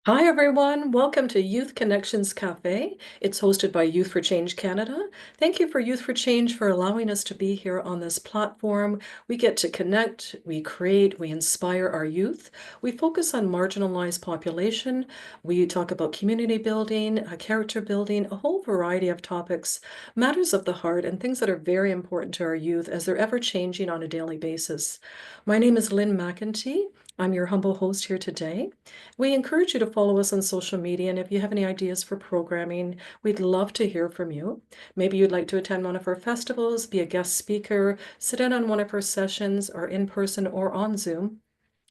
Hi, everyone. Welcome to Youth Connections Café. It's hosted by Youth for Change Canada. Thank you for Youth for Change for allowing us to be here on this platform. We get to connect, we create, we inspire our youth. We focus on marginalized population. We talk about community building, character building, a whole variety of topics, matters of the heart, and things that are very important to our youth as they're ever changing on a daily basis. My name is Lynne McIntee. I'm your humble host here today. We encourage you to follow us on social media, and if you have any ideas for programming, we'd love to hear from you. Maybe you'd like to attend one of our festivals, be a guest speaker, sit in on one of our sessions, or in person or on Zoom.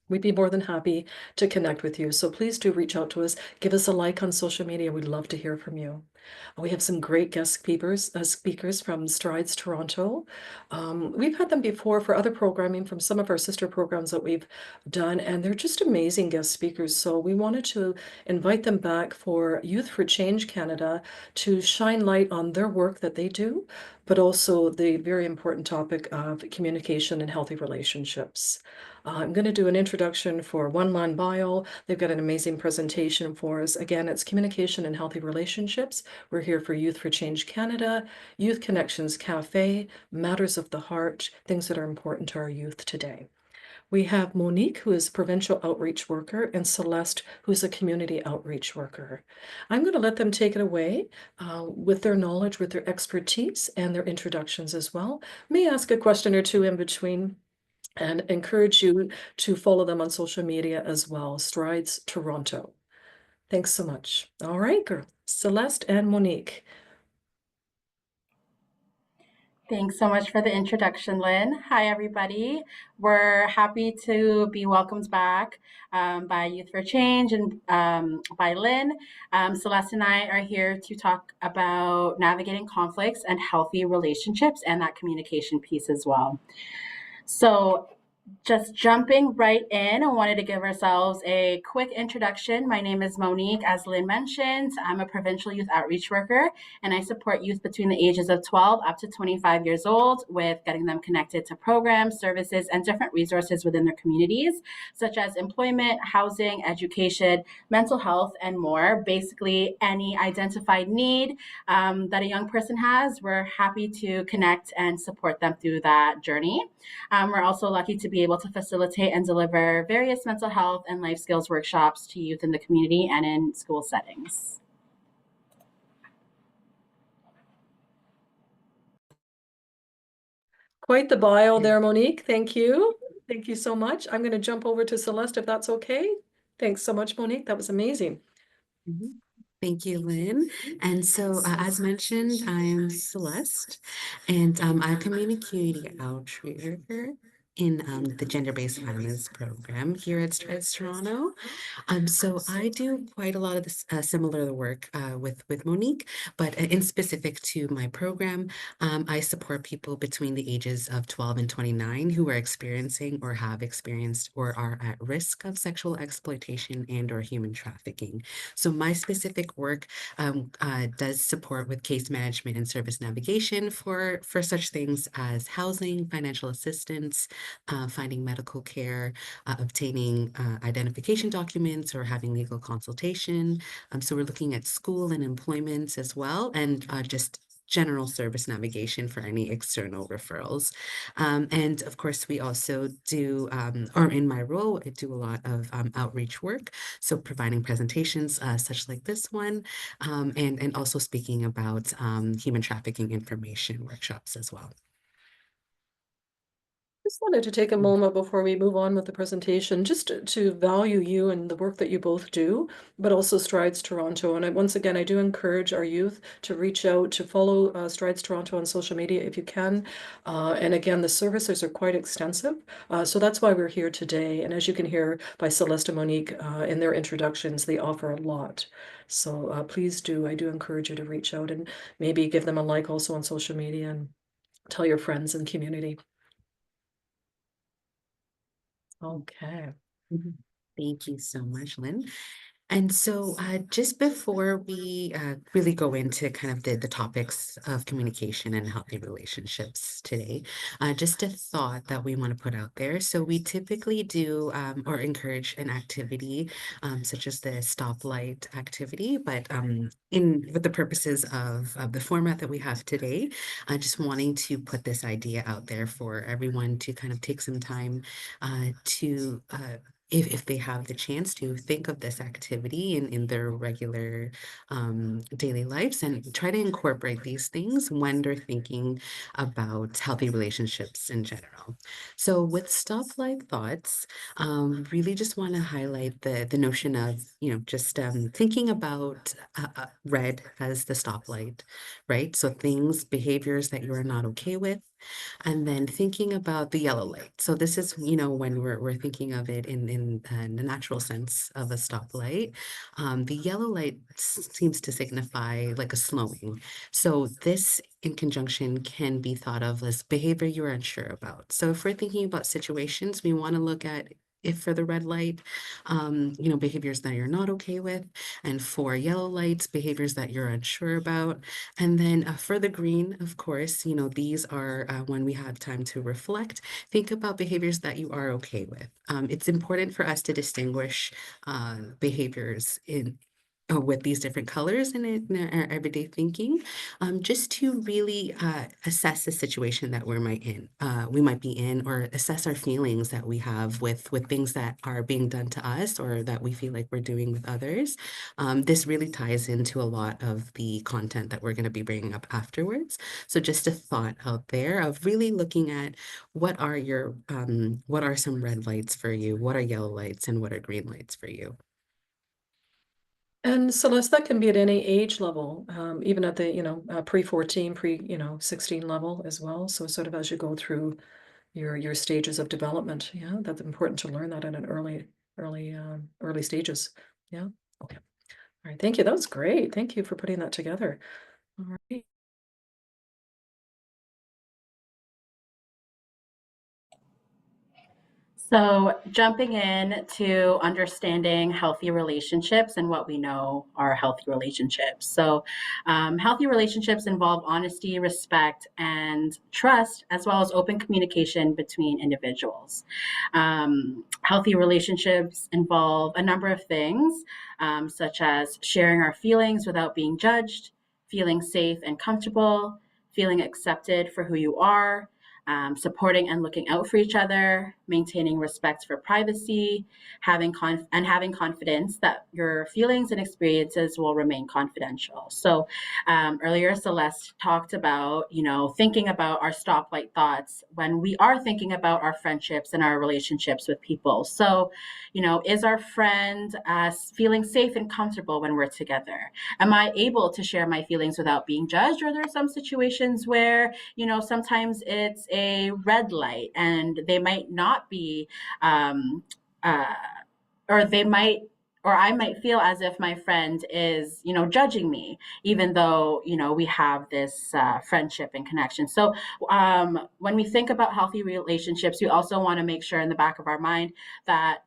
We'd be more than happy to connect with you. So please do reach out to us. Give us a like on social media. We'd love to hear from you. We have some great guest speakers from Strides Toronto. We've had them before for other programming from some of our sister programs that we've done, and they're just amazing guest speakers. So we wanted to invite them back for Youth for Change Canada to shine light on their work that they do, but also the very important topic of communication and healthy relationships. I'm going to do an introduction for One Line Bio. They've got an amazing presentation for us. Again, it's communication and healthy relationships. We're here for Youth for Change Canada, Youth Connections Cafe, Matters of the Heart, things that are important to our youth today. We have Monique, who is a provincial outreach worker, and Celeste, who's a community outreach worker. I'm going to let them take it away with their knowledge, with their expertise, and their introductions as well. May ask a question or two in between and encourage you to follow them on social media as well, Strides Toronto. Thanks so much. All right, girl. Celeste and Monique. Thanks so much for the introduction, Lynn. Hi, everybody. We're happy to be welcomed back by Youth for Change and by Lynn. Celeste and I are here to talk about navigating conflicts and healthy relationships and that communication piece as well. So, just jumping right in, I wanted to give ourselves a quick introduction. My name is Monique. As Lynn mentioned, I'm a provincial youth outreach worker, and I support youth between the ages of 12 up to 25 years old with getting them connected to programs, services, and different resources within their communities, such as employment, housing, education, mental health, and more. Basically, any identified need that a young person has, we're happy to connect and support them through that journey. We're also lucky to be able to facilitate and deliver various mental health and life skills workshops to youth in the community and in school settings. Quite the bio there, Monique. Thank you. Thank you so much. I'm going to jump over to Celeste if that's okay. Thanks so much, Monique. That was amazing. Mhm. Thank you, Lynn. And so, as mentioned, I'm Celeste, and I'm a community outreach worker in the gender-based violence program here at Strides Toronto. So I do quite a lot of this similar work with Monique, but in specific to my program, I support people between the ages of 12 and 29 who are experiencing or have experienced or are at risk of sexual exploitation and or human trafficking. So my specific work does support with case management and service navigation for such things as housing, financial assistance, finding medical care, obtaining identification documents or having legal consultation. So we're looking at school and employment as well, and just general service navigation for any external referrals. And of course, we also do, or in my role, I do a lot of outreach work. So providing presentations such like this one, and also speaking about human trafficking information workshops as well. Just wanted to take a moment before we move on with the presentation, just to value you and the work that you both do, but also Strides Toronto. And once again, I do encourage our youth to reach out, to follow Strides Toronto on social media if you can. And again, the services are quite extensive. So that's why we're here today. And as you can hear by Celeste and Monique in their introductions, they offer a lot. So please do, I do encourage you to reach out and maybe give them a like also on social media and tell your friends and community. Okay. Mhm. Thank you so much, Lynn. And so, just before we really go into kind of the topics of communication and healthy relationships today, just a thought that we want to put out there. So, we typically do or encourage an activity such as the stoplight activity, but in with the purposes of the format that we have today, just wanting to put this idea out there for everyone to kind of take some time to if they have the chance to think of this activity in their regular daily lives and try to incorporate these things when they're thinking about healthy relationships in general. So with stoplight thoughts, really just want to highlight the notion of, just thinking about red as the stoplight, right? So things, behaviors that you are not okay with, and then thinking about the yellow light. So this is, when we're thinking of it in the natural sense of a stoplight, the yellow light seems to signify like a slowing. So this in conjunction can be thought of as behavior you're unsure about. So if we're thinking about situations, we want to look at if for the red light, behaviors that you're not okay with, and for yellow lights, behaviors that you're unsure about, and then for the green, of course, these are when we have time to reflect, think about behaviors that you are okay with. It's important for us to distinguish behaviors with these different colors in our everyday thinking, just to really assess the situation that we might be in, or assess our feelings that we have with things that are being done to us or that we feel like we're doing with others. This really ties into a lot of the content that we're going to be bringing up afterwards. So just a thought out there of really looking at what are some red lights for you, what are yellow lights, and what are green lights for you. And Celeste, that can be at any age level, even at the, pre-14, 16 level as well. So sort of as you go through your stages of development. Yeah, that's important to learn that in an early stages. Yeah. Okay. All right. Thank you. That was great. Thank you for putting that together. All right. So, jumping in to understanding healthy relationships and what we know are healthy relationships. So, healthy relationships involve honesty, respect, and trust, as well as open communication between individuals. Healthy relationships involve a number of things, such as sharing our feelings without being judged, feeling safe and comfortable, feeling accepted for who you are, supporting and looking out for each other, maintaining respect for privacy, having confidence that your feelings and experiences will remain confidential. So earlier, Celeste talked about, thinking about our stoplight thoughts when we are thinking about our friendships and our relationships with people. So, is our friend feeling safe and comfortable when we're together? Am I able to share my feelings without being judged? Or there are some situations where, sometimes it's a red light and they might not be, um, uh, or they might, or I might feel as if my friend is, judging me, even though, we have this friendship and connection. So when we think about healthy relationships, we also want to make sure in the back of our mind that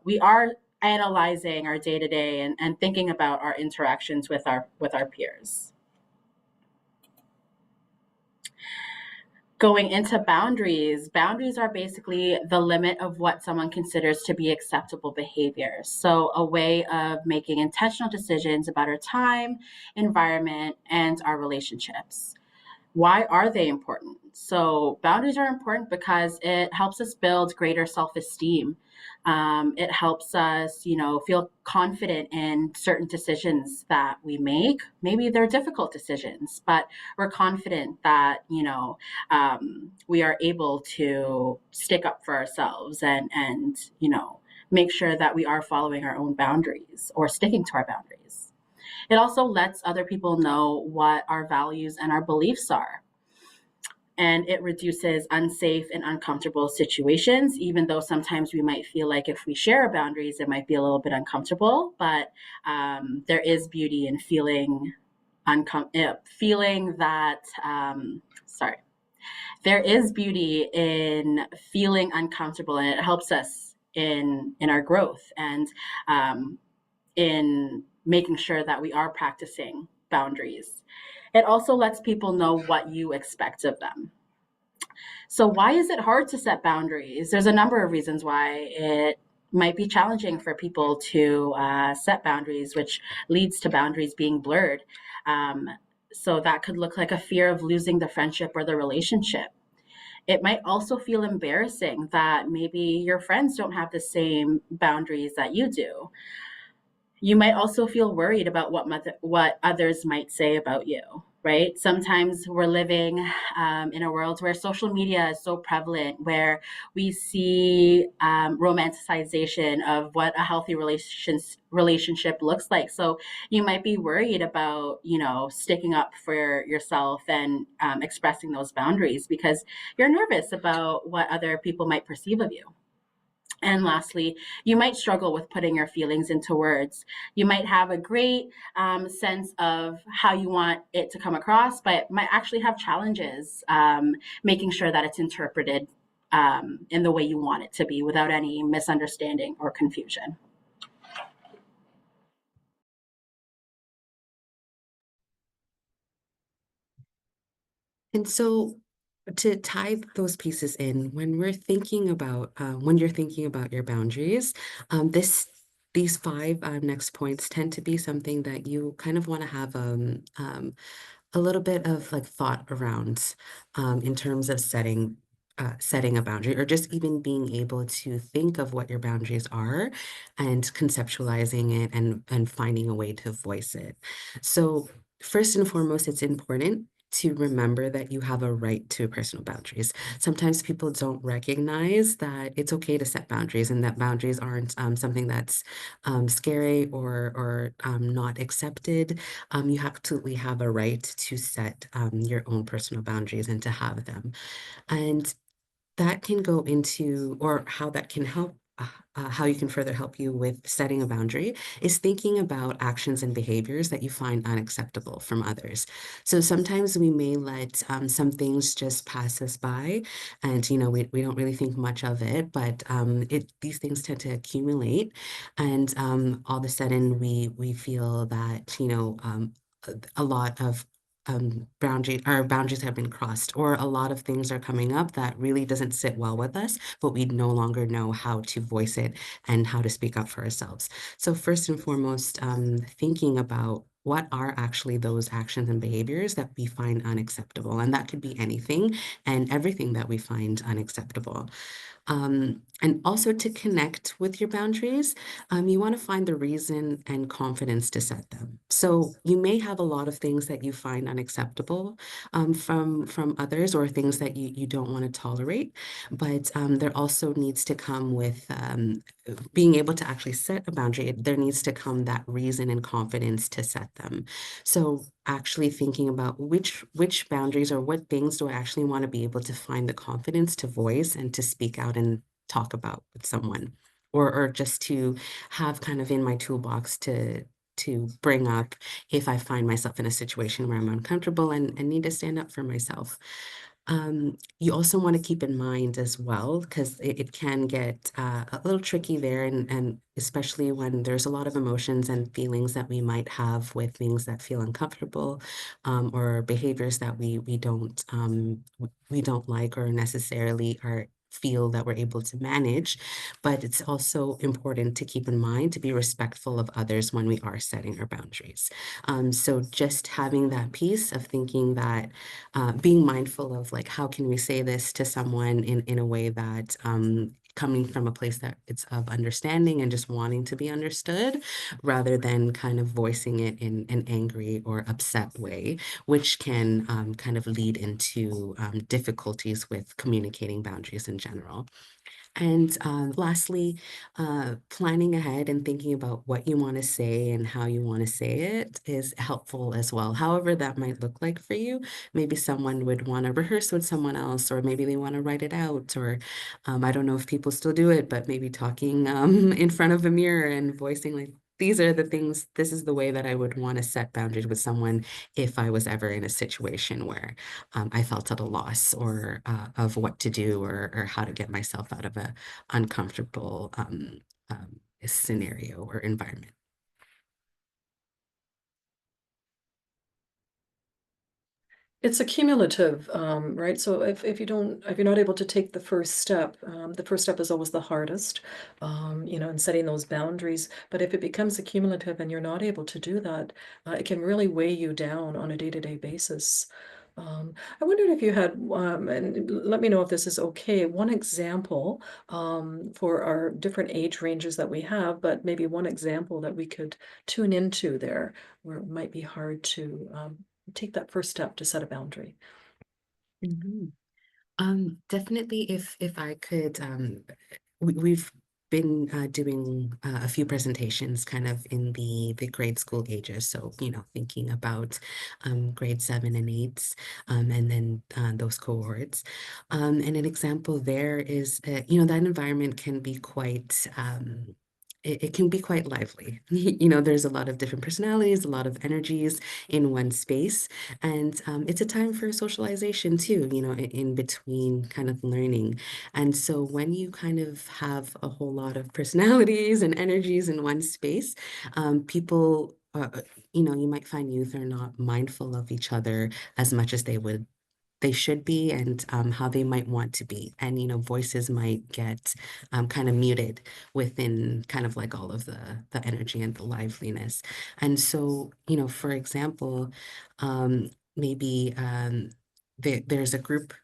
we are analyzing our day to day and thinking about our interactions with our peers. Going into boundaries are basically the limit of what someone considers to be acceptable behavior. So, a way of making intentional decisions about our time, environment, and our relationships. Why are they important? So, boundaries are important because it helps us build greater self esteem. It helps us, feel confident in certain decisions that we make. Maybe they're difficult decisions, but we're confident that, we are able to stick up for ourselves and make sure that we are following our own boundaries or sticking to our boundaries. It also lets other people know what our values and our beliefs are. And it reduces unsafe and uncomfortable situations, even though sometimes we might feel like if we share our boundaries, it might be a little bit uncomfortable. But there is beauty in feeling that, sorry, there is beauty in feeling uncomfortable, and it helps us in our growth. And in making sure that we are practicing boundaries. It also lets people know what you expect of them. So, why is it hard to set boundaries? There's a number of reasons why it might be challenging for people to set boundaries, which leads to boundaries being blurred. Um, so, that could look like a fear of losing the friendship or the relationship. It might also feel embarrassing that maybe your friends don't have the same boundaries that you do. You might also feel worried about what others might say about you, right? Sometimes we're living in a world where social media is so prevalent, where we see romanticization of what a healthy relationship looks like. So you might be worried about, sticking up for yourself and expressing those boundaries because you're nervous about what other people might perceive of you. And lastly, you might struggle with putting your feelings into words. You might have a great sense of how you want it to come across, but might actually have challenges making sure that it's interpreted in the way you want it to be without any misunderstanding or confusion. And so to tie those pieces in, when you're thinking about your boundaries, these five next points tend to be something that you kind of want to have a little bit of like thought around in terms of setting a boundary or just even being able to think of what your boundaries are and conceptualizing it and finding a way to voice it. So first and foremost, it's important to remember that you have a right to personal boundaries. Sometimes people don't recognize that it's okay to set boundaries and that boundaries aren't something that's scary or not accepted. You absolutely have a right to set your own personal boundaries and to have them. And that can go into, or how that can help, how you can further help you with setting a boundary is thinking about actions and behaviors that you find unacceptable from others. So sometimes we may let some things just pass us by and, we don't really think much of it, but these things tend to accumulate and all of a sudden we feel that, a lot of our boundaries have been crossed, or a lot of things are coming up that really doesn't sit well with us, but we no longer know how to voice it and how to speak up for ourselves. So first and foremost, thinking about what are actually those actions and behaviors that we find unacceptable, and that could be anything and everything that we find unacceptable. And also to connect with your boundaries, you want to find the reason and confidence to set them. So you may have a lot of things that you find unacceptable from others or things that you don't want to tolerate, but there also needs to come with being able to actually set a boundary. There needs to come that reason and confidence to set them. So actually thinking about which boundaries or what things do I actually want to be able to find the confidence to voice and to speak out and talk about with someone, or just to have kind of in my toolbox to bring up if I find myself in a situation where I'm uncomfortable and need to stand up for myself. You also want to keep in mind as well, because it can get a little tricky there, and especially when there's a lot of emotions and feelings that we might have with things that feel uncomfortable, or behaviors that we don't like or necessarily are feel that we're able to manage. But it's also important to keep in mind to be respectful of others when we are setting our boundaries. So just having that piece of thinking that being mindful of like how can we say this to someone in a way that coming from a place that it's of understanding and just wanting to be understood rather than kind of voicing it in an angry or upset way, which can kind of lead into difficulties with communicating boundaries in general. And lastly, planning ahead and thinking about what you want to say and how you want to say it is helpful as well. However, that might look like for you. Maybe someone would want to rehearse with someone else, or maybe they want to write it out, or I don't know if people still do it, but maybe talking in front of a mirror and voicing like, these are the things, this is the way that I would want to set boundaries with someone if I was ever in a situation where I felt at a loss or of what to do or how to get myself out of a uncomfortable scenario or environment. It's a cumulative, right? So if you're not able to take the first step is always the hardest, in setting those boundaries. But if it becomes a cumulative and you're not able to do that, it can really weigh you down on a day-to-day basis. I wondered if you had, and let me know if this is okay, one example, for our different age ranges that we have, but maybe one example that we could tune into there, where it might be hard to, take that first step to set a boundary. Mhm. Definitely if I could, we've been doing a few presentations kind of in the grade school ages. So, thinking about grade 7 and 8s, and then those cohorts. And an example there is, that environment can be quite, it can be quite lively. There's a lot of different personalities, a lot of energies in one space. And it's a time for socialization too, in between kind of learning. And so when you kind of have a whole lot of personalities and energies in one space, people, you might find youth are not mindful of each other as much as they should be, and how they might want to be. And, voices might get kind of muted within kind of like all of the energy and the liveliness. And so, for example, maybe there's a group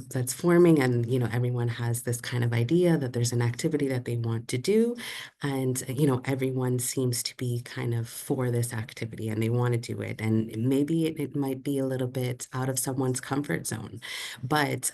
that's forming, and everyone has this kind of idea that there's an activity that they want to do, and everyone seems to be kind of for this activity and they want to do it, and maybe it might be a little bit out of someone's comfort zone, but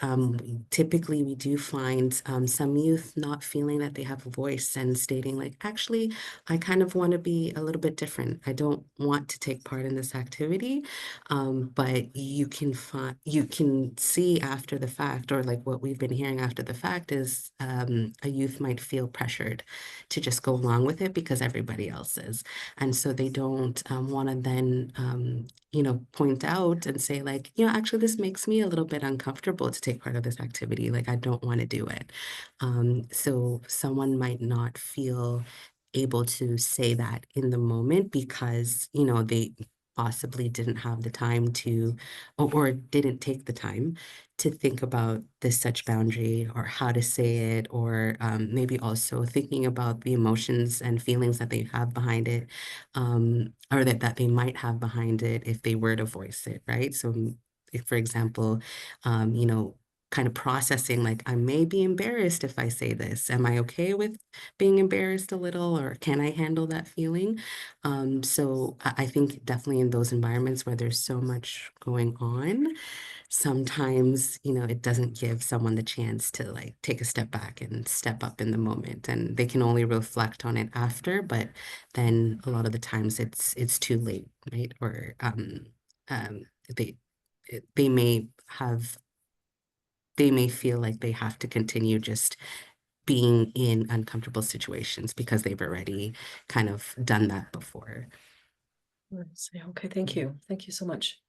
typically we do find some youth not feeling that they have a voice and stating like, actually, I kind of want to be a little bit different. I don't want to take part in this activity, but you can see after the fact, or like what we've been hearing after the fact is, a youth might feel pressured to just go along with it because everybody else is. And so they don't want to then, point out and say like, actually, this makes me a little bit uncomfortable to take part of this activity. Like, I don't want to do it. So someone might not feel able to say that in the moment because, they possibly didn't have the time to, or didn't take the time to think about this such boundary or how to say it, or maybe also thinking about the emotions and feelings that they have behind it, or that they might have behind it if they were to voice it, right? So if, for example, kind of processing like, I may be embarrassed if I say this. Am I okay with being embarrassed a little, or can I handle that feeling? So I think definitely in those environments where there's so much going on, sometimes, it doesn't give someone the chance to like take a step back and step up in the moment, and they can only reflect on it after, but then a lot of the times it's too late, right? Or um, they they may have they may feel like they have to continue just being in uncomfortable situations because they've already kind of done that before. Okay, thank you. Thank you so much.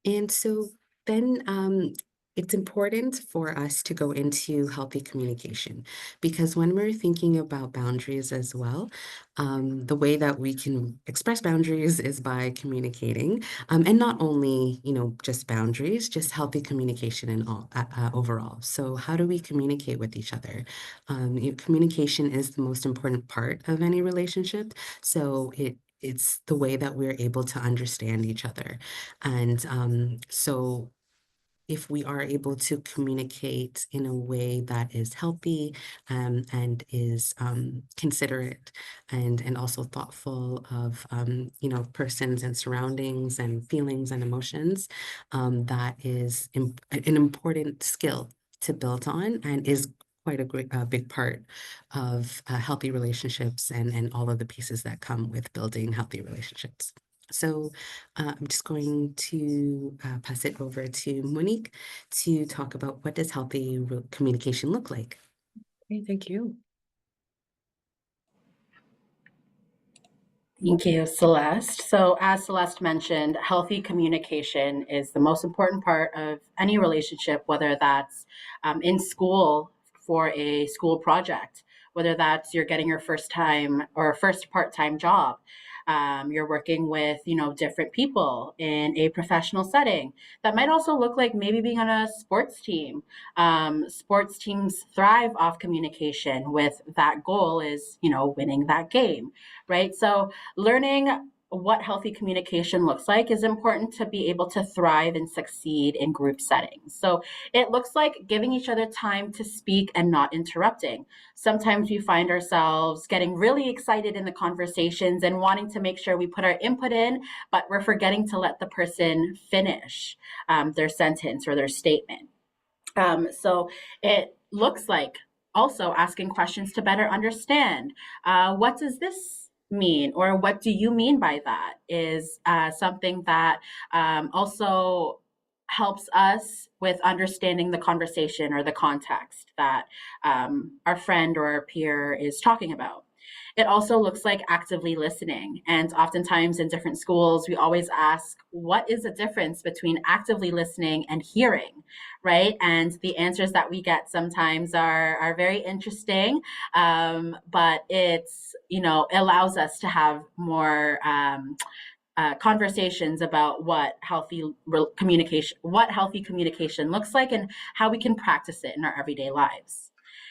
And so then it's important for us to go into healthy communication, because when we're thinking about boundaries as well, the way that we can express boundaries is by communicating, and not only, just boundaries, just healthy communication and all overall. So how do we communicate with each other? Communication is the most important part of any relationship. So it's the way that we're able to understand each other. And so if we are able to communicate in a way that is healthy, and is considerate, and also thoughtful of persons and surroundings and feelings and emotions, that is an important skill to build on, and is quite a great big part of healthy relationships, and all of the pieces that come with building healthy relationships. So I'm just going to pass it over to Monique to talk about what does healthy communication look like. Okay, thank you. Thank you, Celeste. So, as Celeste mentioned, healthy communication is the most important part of any relationship, whether that's in school for a school project, whether that's you're getting your first time or first part-time job. You're working with, different people in a professional setting. That might also look like maybe being on a sports team. Sports teams thrive off communication with that goal is, winning that game, right? So learning what healthy communication looks like is important to be able to thrive and succeed in group settings. So it looks like giving each other time to speak and not interrupting. Sometimes we find ourselves getting really excited in the conversations and wanting to make sure we put our input in, but we're forgetting to let the person finish their sentence or their statement. So it looks like also asking questions to better understand what does this mean or what do you mean by that is something that also helps us with understanding the conversation or the context that our friend or our peer is talking about. It also looks like actively listening. And oftentimes in different schools, we always ask, what is the difference between actively listening and hearing, right? And the answers that we get sometimes are very interesting, but it's, allows us to have more conversations about what healthy communication looks like and how we can practice it in our everyday lives.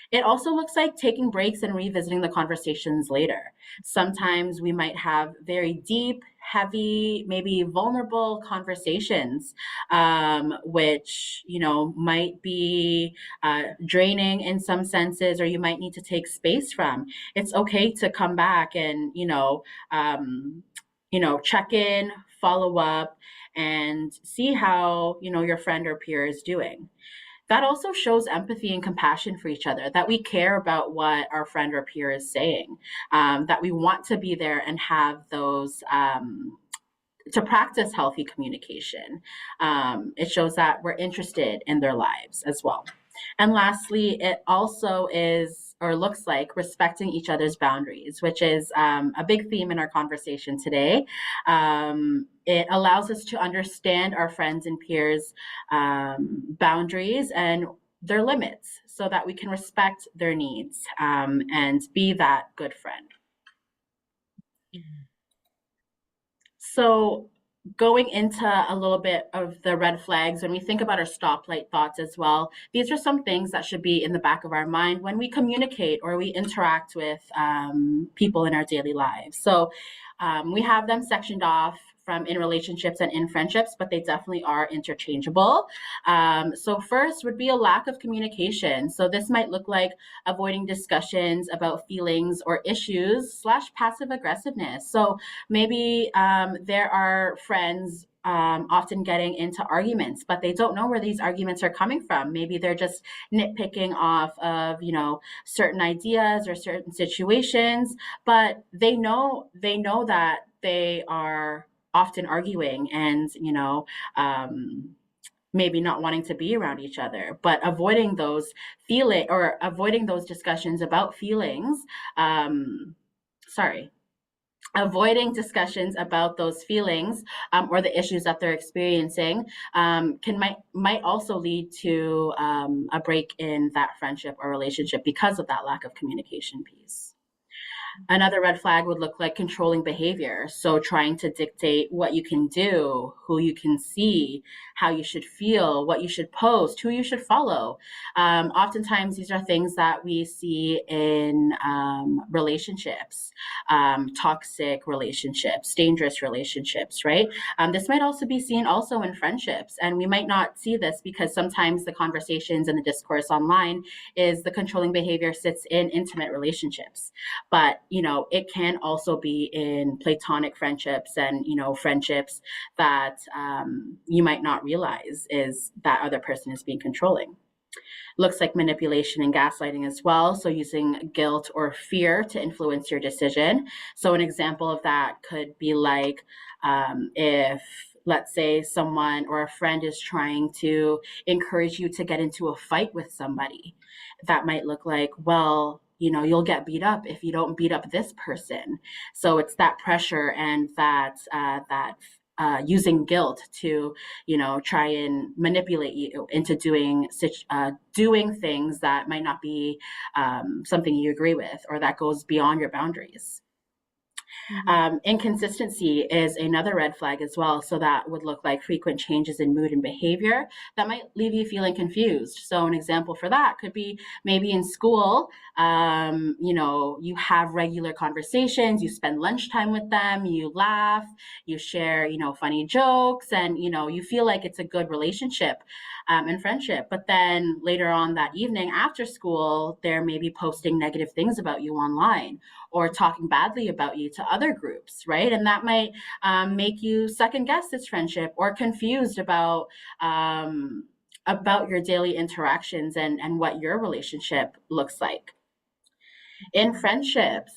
It also looks like taking breaks and revisiting the conversations later. Sometimes we might have very deep, heavy, maybe vulnerable conversations, which, might be draining in some senses, or you might need to take space from. It's okay to come back and, check in, follow up, and see how, your friend or peer is doing. That also shows empathy and compassion for each other, that we care about what our friend or peer is saying, that we want to be there and have those, to practice healthy communication. It shows that we're interested in their lives as well. And lastly, it also is or looks like respecting each other's boundaries, which is a big theme in our conversation today. It allows us to understand our friends and peers' boundaries and their limits so that we can respect their needs and be that good friend. So going into a little bit of the red flags, when we think about our stoplight thoughts as well, these are some things that should be in the back of our mind when we communicate or we interact with people in our daily lives. So we have them sectioned off from in relationships and in friendships, but they definitely are interchangeable. So first would be a lack of communication. So this might look like avoiding discussions about feelings or issues / passive aggressiveness. So maybe there are friends often getting into arguments, but they don't know where these arguments are coming from. Maybe they're just nitpicking off of, certain ideas or certain situations, but they know that they are often arguing and, maybe not wanting to be around each other, but avoiding those discussions about feelings. Avoiding discussions about those feelings or the issues that they're experiencing might also lead to a break in that friendship or relationship because of that lack of communication piece. Another red flag would look like controlling behavior. So trying to dictate what you can do, who you can see, how you should feel, what you should post, who you should follow. Oftentimes, these are things that we see in relationships, toxic relationships, dangerous relationships, right? This might also be seen also in friendships. And we might not see this because sometimes the conversations and the discourse online is the controlling behavior sits in intimate relationships. But it can also be in platonic friendships and, friendships that you might not realize is that other person is being controlling. Looks like manipulation and gaslighting as well. So using guilt or fear to influence your decision. So an example of that could be like if, let's say, someone or a friend is trying to encourage you to get into a fight with somebody. That might look like, well, you'll get beat up if you don't beat up this person. So it's that pressure and that using guilt to, try and manipulate you into doing things that might not be something you agree with or that goes beyond your boundaries. Inconsistency is another red flag as well. So that would look like frequent changes in mood and behavior that might leave you feeling confused. So an example for that could be maybe in school, you have regular conversations, you spend lunchtime with them, you laugh, you share, funny jokes, and, you feel like it's a good relationship and friendship. But then later on that evening after school, they're maybe posting negative things about you online or talking badly about you to other groups, right? And that might make you second guess this friendship or confused about your daily interactions and what your relationship looks like. In friendships,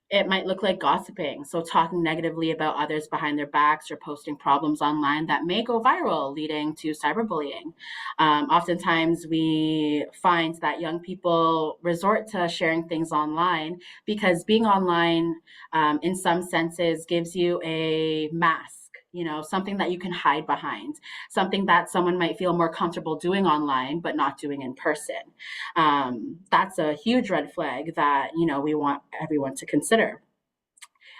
it might look like gossiping. So, talking negatively about others behind their backs or posting problems online that may go viral, leading to cyberbullying. Oftentimes, we find that young people resort to sharing things online because being online, in some senses, gives you a mask. Something that you can hide behind, something that someone might feel more comfortable doing online, but not doing in person. That's a huge red flag that we want everyone to consider.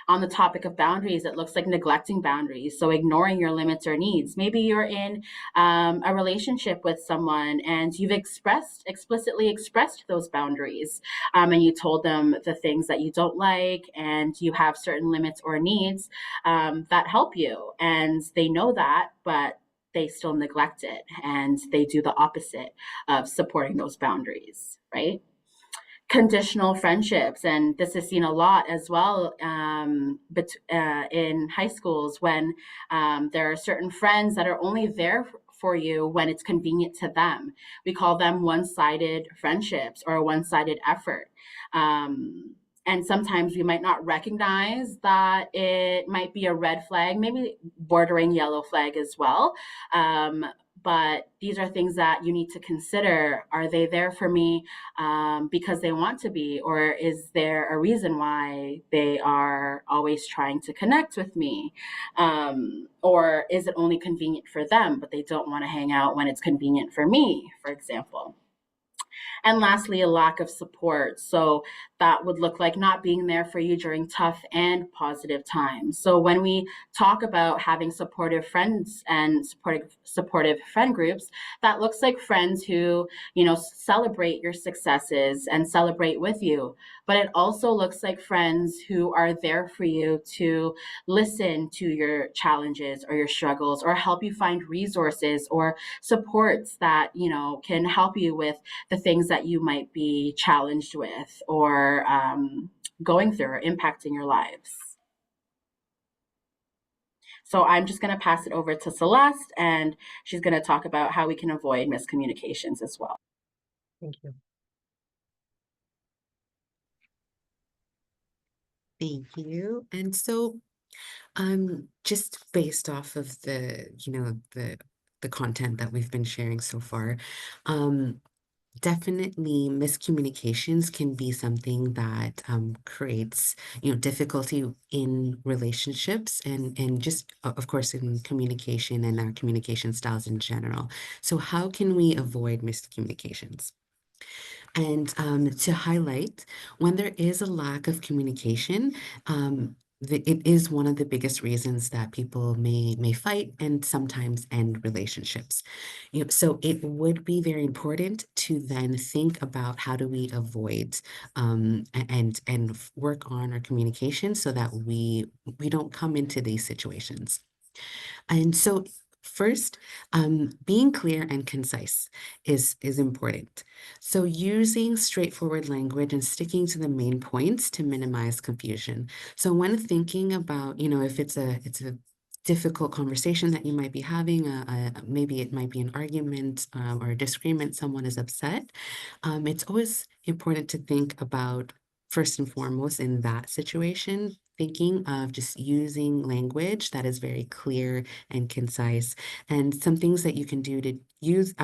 On the topic of boundaries, it looks like neglecting boundaries, so ignoring your limits or needs. Maybe you're in a relationship with someone and you've explicitly expressed those boundaries, and you told them the things that you don't like, and you have certain limits or needs that help you, and they know that, but they still neglect it and they do the opposite of supporting those boundaries, right? Conditional friendships, and this is seen a lot as well, in high schools when there are certain friends that are only there for you when it's convenient to them. We call them one-sided friendships or a one-sided effort. And sometimes we might not recognize that it might be a red flag, maybe bordering yellow flag as well. But these are things that you need to consider. Are they there for me because they want to be, or is there a reason why they are always trying to connect with me? Or is it only convenient for them, but they don't want to hang out when it's convenient for me, for example? And lastly, a lack of support. So that would look like not being there for you during tough and positive times. So when we talk about having supportive friends and supportive friend groups, that looks like friends who, celebrate your successes and celebrate with you. But it also looks like friends who are there for you to listen to your challenges or your struggles or help you find resources or supports that, can help you with the things that you might be challenged with or going through or impacting your lives. So I'm just going to pass it over to Celeste, and she's going to talk about how we can avoid miscommunications as well. Thank you. Thank you. And so, just based off of the content that we've been sharing so far, definitely miscommunications can be something that creates, difficulty in relationships and just, of course, in communication and our communication styles in general. So how can we avoid miscommunications? And to highlight, when there is a lack of communication, it is one of the biggest reasons that people may fight and sometimes end relationships. So it would be very important to then think about how do we avoid and work on our communication so that we don't come into these situations. And so first, being clear and concise is important. So using straightforward language and sticking to the main points to minimize confusion. So when thinking about, if it's a difficult conversation that you might be having, maybe it might be an argument or a disagreement, someone is upset, it's always important to think about, first and foremost, in that situation, thinking of just using language that is very clear and concise. And some things that you can do to use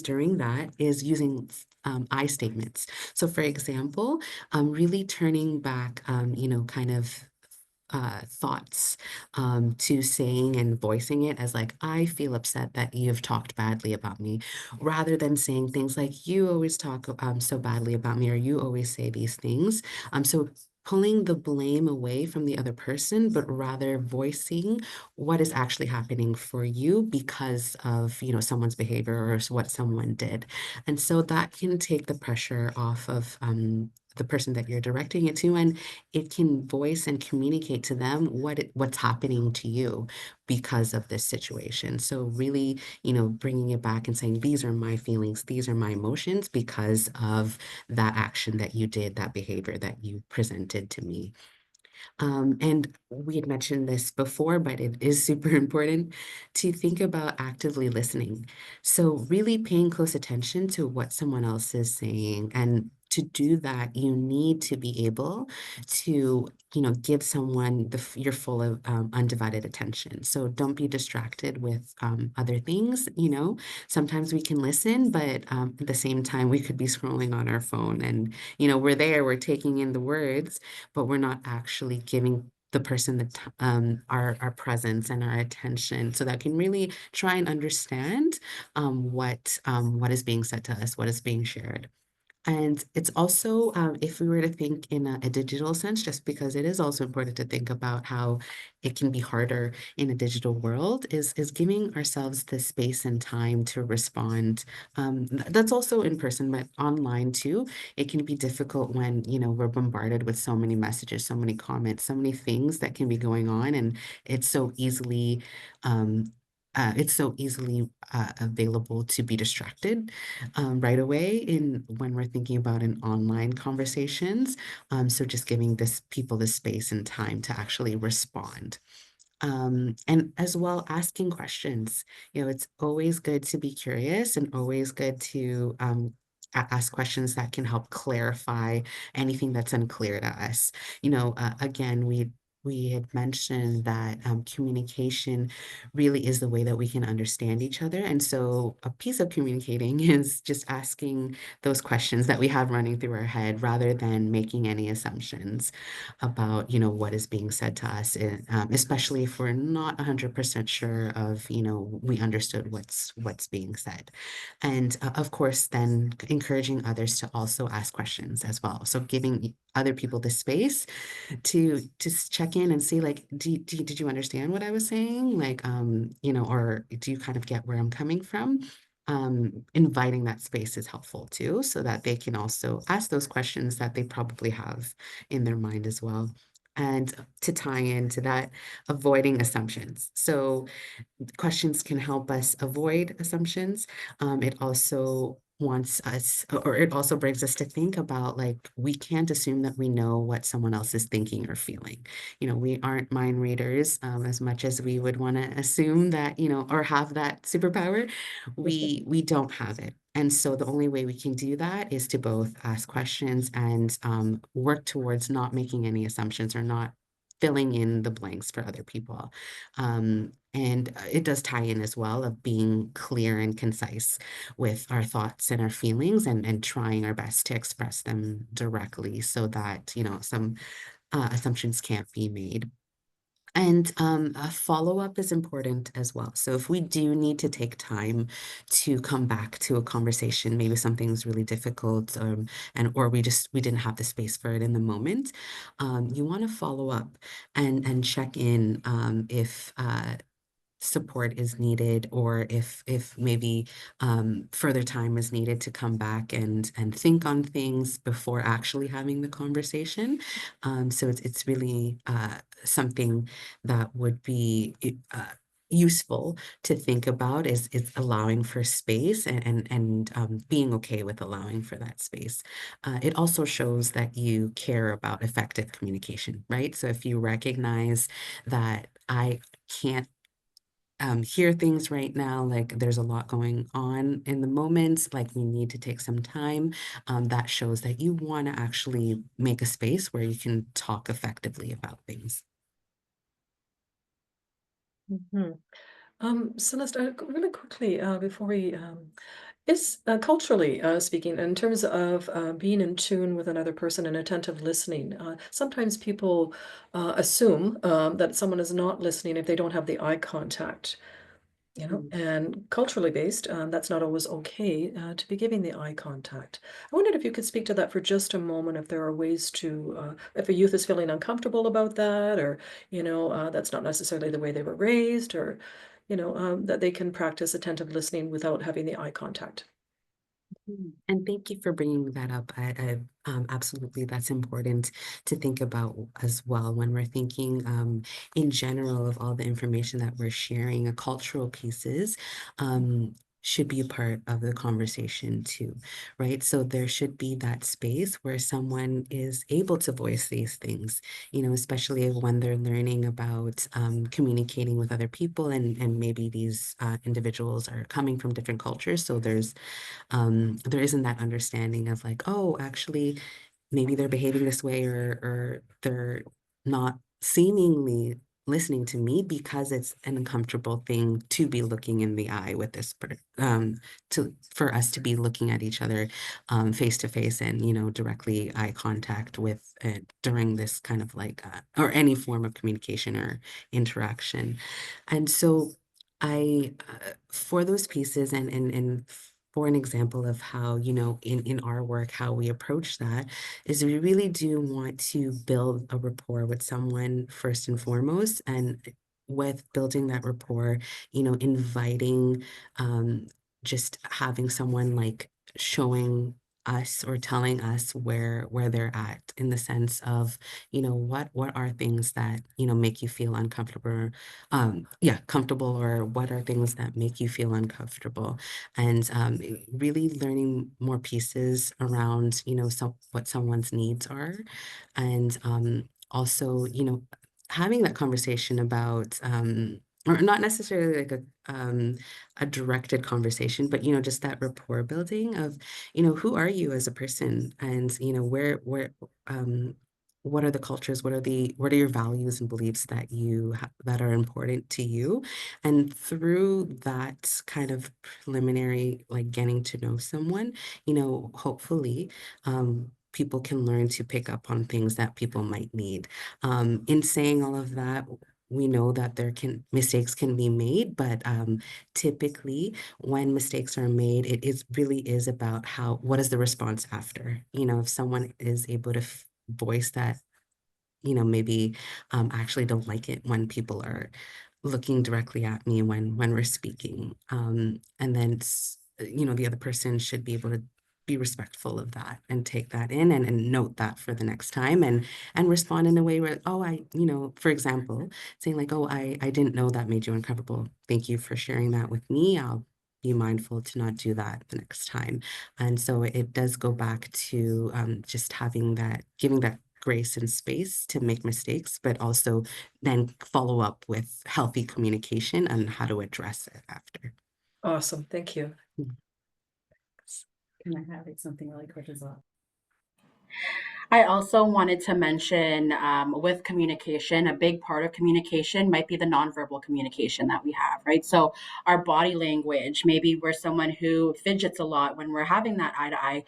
during that is using I statements. So for example, really turning back, kind of thoughts to saying and voicing it as like, I feel upset that you've talked badly about me, rather than saying things like, you always talk so badly about me, or you always say these things. So pulling the blame away from the other person, but rather voicing what is actually happening for you because of, someone's behavior or what someone did. And so that can take the pressure off of the person that you're directing it to, and it can voice and communicate to them what's happening to you because of this situation. So really, bringing it back and saying, these are my feelings, these are my emotions because of that action that you did, that behavior that you presented to me. And we had mentioned this before, but it is super important to think about actively listening. So, really paying close attention to what someone else is saying. And to do that, you need to be able to, give someone your full of undivided attention. So don't be distracted with other things. Sometimes we can listen, but at the same time, we could be scrolling on our phone, and we're taking in the words, but we're not actually giving the person our presence and our attention, so that can really try and understand what is being said to us, what is being shared. And it's also, if we were to think in a digital sense, just because it is also important to think about how it can be harder in a digital world, is giving ourselves the space and time to respond. That's also in person, but online too. It can be difficult when, we're bombarded with so many messages, so many comments, so many things that can be going on, and it's so easily, um, available to be distracted right away in when we're thinking about an online conversations. So just giving this people the space and time to actually respond. And as well, asking questions. It's always good to be curious, and always good to ask questions that can help clarify anything that's unclear to us. Again, we had mentioned that communication really is the way that we can understand each other. And so a piece of communicating is just asking those questions that we have running through our head, rather than making any assumptions about, what is being said to us, especially if we're not 100% sure of, we understood what's being said. And of course, then encouraging others to also ask questions as well. So giving other people the space to just check in and see, like, did you understand what I was saying? Like, or do you kind of get where I'm coming from? Inviting that space is helpful too, so that they can also ask those questions that they probably have in their mind as well. And to tie into that, avoiding assumptions. So questions can help us avoid assumptions. It also wants us, or it also brings us to think about, like, we can't assume that we know what someone else is thinking or feeling. We aren't mind readers, as much as we would want to assume that, or have that superpower. We don't have it. And so the only way we can do that is to both ask questions and work towards not making any assumptions, or not filling in the blanks for other people. And it does tie in as well of being clear and concise with our thoughts and our feelings, and trying our best to express them directly, so that, some assumptions can't be made. And a follow-up is important as well. So if we do need to take time to come back to a conversation, maybe something's really difficult, or we didn't have the space for it in the moment, you want to follow up and check in, if support is needed, or if maybe further time is needed to come back and think on things before actually having the conversation. So it's really something that would be useful to think about, is allowing for space, and being okay with allowing for that space. It also shows that you care about effective communication, right? So if you recognize that I can't hear things right now, like there's a lot going on in the moment, like we need to take some time, that shows that you want to actually make a space where you can talk effectively about things. Mhm. Celeste, really quickly, before we Is culturally speaking, in terms of being in tune with another person and attentive listening, sometimes people assume that someone is not listening if they don't have the eye contact. Mm. And culturally based, that's not always okay to be giving the eye contact. I wondered if you could speak to that for just a moment, if there are ways to, if a youth is feeling uncomfortable about that, or, that's not necessarily the way they were raised, or, that they can practice attentive listening without having the eye contact. And thank you for bringing that up. Absolutely, that's important to think about as well when we're thinking in general of all the information that we're sharing. Cultural pieces should be a part of the conversation too, right? So there should be that space where someone is able to voice these things, especially when they're learning about communicating with other people, and maybe these individuals are coming from different cultures. So there isn't that understanding of like, oh, actually, maybe they're behaving this way, or they're not seemingly listening to me because it's an uncomfortable thing to be looking in the eye with this to for us to be looking at each other face to face, and directly eye contact with during this kind of like or any form of communication or interaction. And so I for those pieces, and for an example of how, in our work, how we approach that is we really do want to build a rapport with someone first and foremost. And with building that rapport, inviting, just having someone like showing us or telling us where they're at, in the sense of, what are things that, make you feel uncomfortable, comfortable, or what are things that make you feel uncomfortable, and really learning more pieces around, what someone's needs are, and also, having that conversation about, or not necessarily like a directed conversation, but just that rapport building of, who are you as a person, and where what are the cultures, what are your values and beliefs that that are important to you, and through that kind of preliminary, like getting to know someone, hopefully, people can learn to pick up on things that people might need. In saying all of that, we know that mistakes can be made, but typically when mistakes are made, really is about what is the response after. If someone is able to voice that, maybe I actually don't like it when people are looking directly at me when we're speaking. And then, the other person should be able to be respectful of that and take that in, and note that for the next time, and respond in a way where, oh, for example, saying like, oh, I didn't know that made you uncomfortable. Thank you for sharing that with me. I'll be mindful to not do that the next time. And so it does go back to just giving that grace and space to make mistakes, but also then follow up with healthy communication on how to address it after. Awesome. Thank you. Can I have it something really quick as well? I also wanted to mention with communication, a big part of communication might be the nonverbal communication that we have, right? So, our body language, maybe we're someone who fidgets a lot when we're having that eye to eye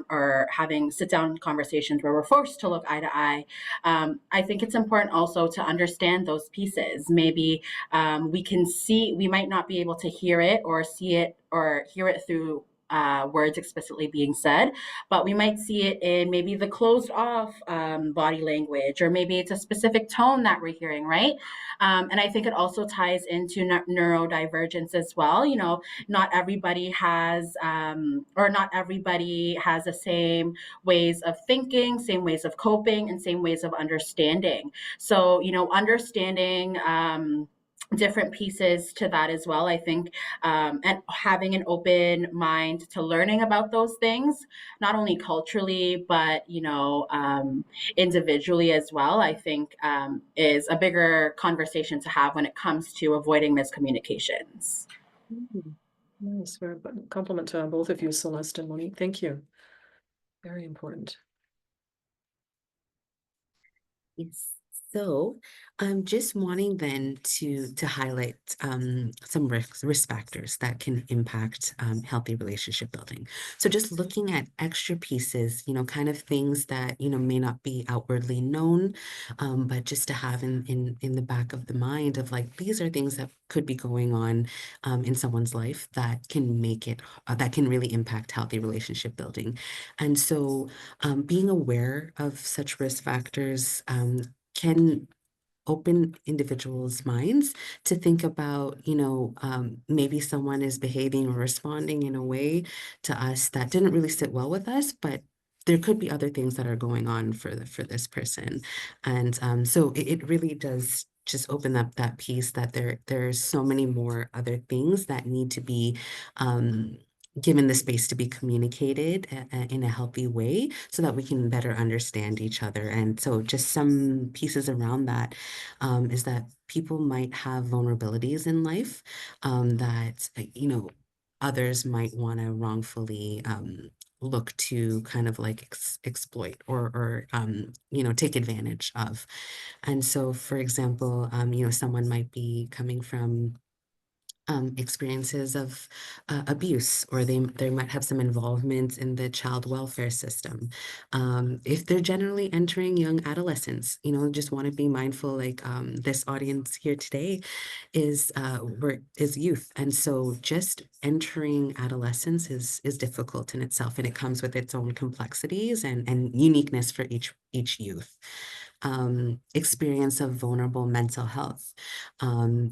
or having sit down conversations where we're forced to look eye to eye. I think it's important also to understand those pieces. Maybe we might not be able to hear it or see it or hear it through words explicitly being said, but we might see it in maybe the closed off body language, or maybe it's a specific tone that we're hearing, right? And I think it also ties into neurodivergence as well. Not everybody has, or not everybody has the same ways of thinking, same ways of coping, and same ways of understanding. So, understanding different pieces to that as well, I think, and having an open mind to learning about those things, not only culturally, but, individually as well, I think is a bigger conversation to have when it comes to avoiding miscommunications. Nice. Very compliment to both of you, Celeste and Monique. Thank you. Very important. Yes. So I'm just wanting then to highlight some risk factors that can impact healthy relationship building. So just looking at extra pieces, kind of things that may not be outwardly known, but just to have in the back of the mind of like these are things that could be going on in someone's life that can make it that can really impact healthy relationship building. And so being aware of such risk factors can open individuals' minds to think about, maybe someone is behaving or responding in a way to us that didn't really sit well with us, but there could be other things that are going on for this person. And so it really does just open up that piece that there's so many more other things that need to be given the space to be communicated in a healthy way so that we can better understand each other. And so just some pieces around that is that people might have vulnerabilities in life that, others might want to wrongfully look to kind of like exploit or take advantage of. And so, for example, someone might be coming from experiences of abuse, or they might have some involvement in the child welfare system. If they're generally entering young adolescence, just want to be mindful, like this audience here today is youth, and so just entering adolescence is difficult in itself, and it comes with its own complexities and uniqueness for each youth. Experience of vulnerable mental health.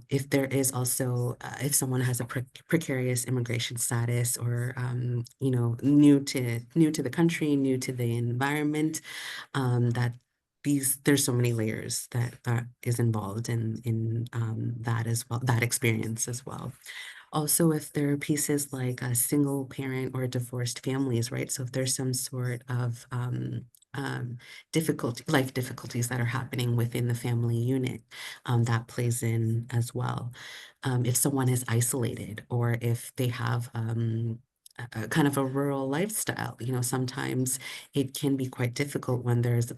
If there is also, if someone has a precarious immigration status or, new to the country, new to the environment, that there's so many layers that is involved in that as well, that experience as well. Also, if there are pieces like a single parent or divorced families, right? So if there's some sort of life difficulties that are happening within the family unit, that plays in as well. If someone is isolated or if they have a kind of a rural lifestyle, sometimes it can be quite difficult when there's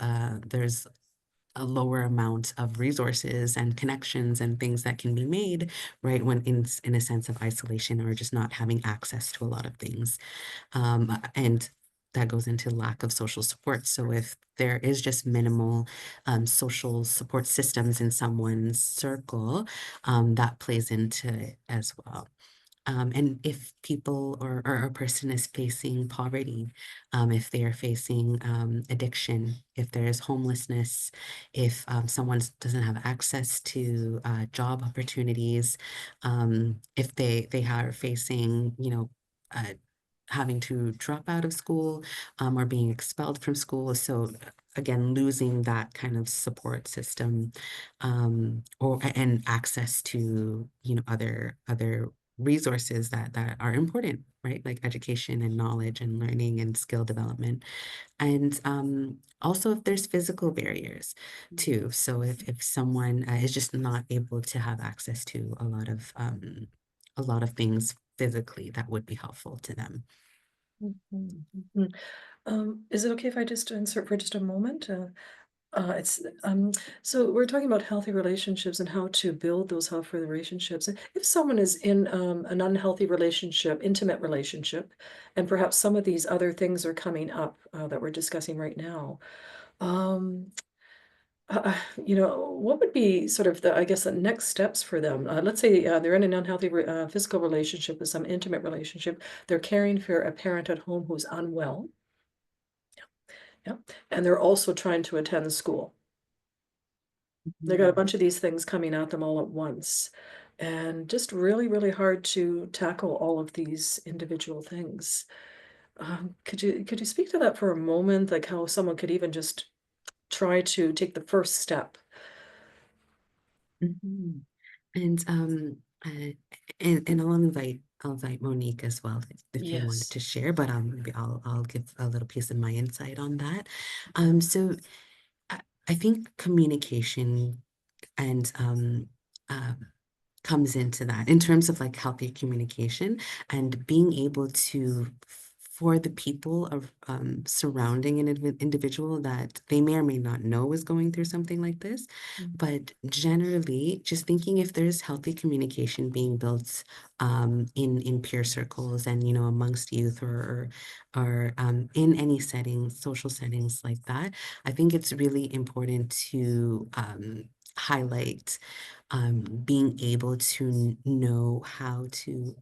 a lower amount of resources and connections and things that can be made, right, when in a sense of isolation or just not having access to a lot of things. And that goes into lack of social support. So if there is just minimal social support systems in someone's circle, that plays into it as well. And if people or a person is facing poverty, if they are facing addiction, if there's homelessness, if someone doesn't have access to job opportunities, if they are facing, uh, having to drop out of school or being expelled from school. So again, losing that kind of support system and access to, other resources that are important, right? Like education and knowledge and learning and skill development. And also if there's physical barriers too. So if someone is just not able to have access to a lot of things physically that would be helpful to them. Mhm, mhm. Is it okay if I just insert for just a moment? It's so we're talking about healthy relationships and how to build those healthy relationships. And if someone is in an unhealthy relationship, intimate relationship, and perhaps some of these other things are coming up that we're discussing right now, um, what would be sort of I guess, the next steps for them? Let's say they're in an unhealthy physical relationship with some intimate relationship. They're caring for a parent at home who's unwell. Yeah. And they're also trying to attend school. They got a bunch of these things coming at them all at once. And just really, really hard to tackle all of these individual things. Could you speak to that for a moment? Like how someone could even just try to take the first step? Mhm. And and I'll invite Monique as well if you wanted Yes. to share, but maybe I'll give a little piece of my insight on that. So I, I think communication and uh, comes into that in terms of like healthy communication and being able to for the people of surrounding an individual that they may or may not know is going through something like this. But generally, just thinking if there's healthy communication being built in peer circles and amongst youth or in any settings, social settings like that, I think it's really important to highlight being able to know how to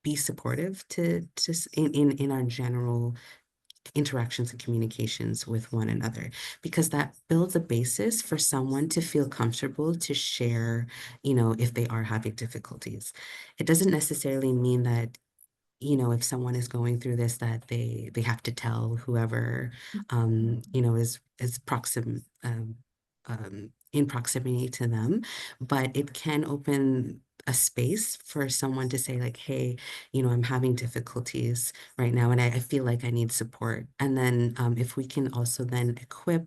be supportive in our general interactions and communications with one another, because that builds a basis for someone to feel comfortable to share, if they are having difficulties. It doesn't necessarily mean that if someone is going through this, that they have to tell whoever is in proximity to them, but it can open a space for someone to say like, hey, I'm having difficulties right now and I feel like I need support. And then if we can also then equip,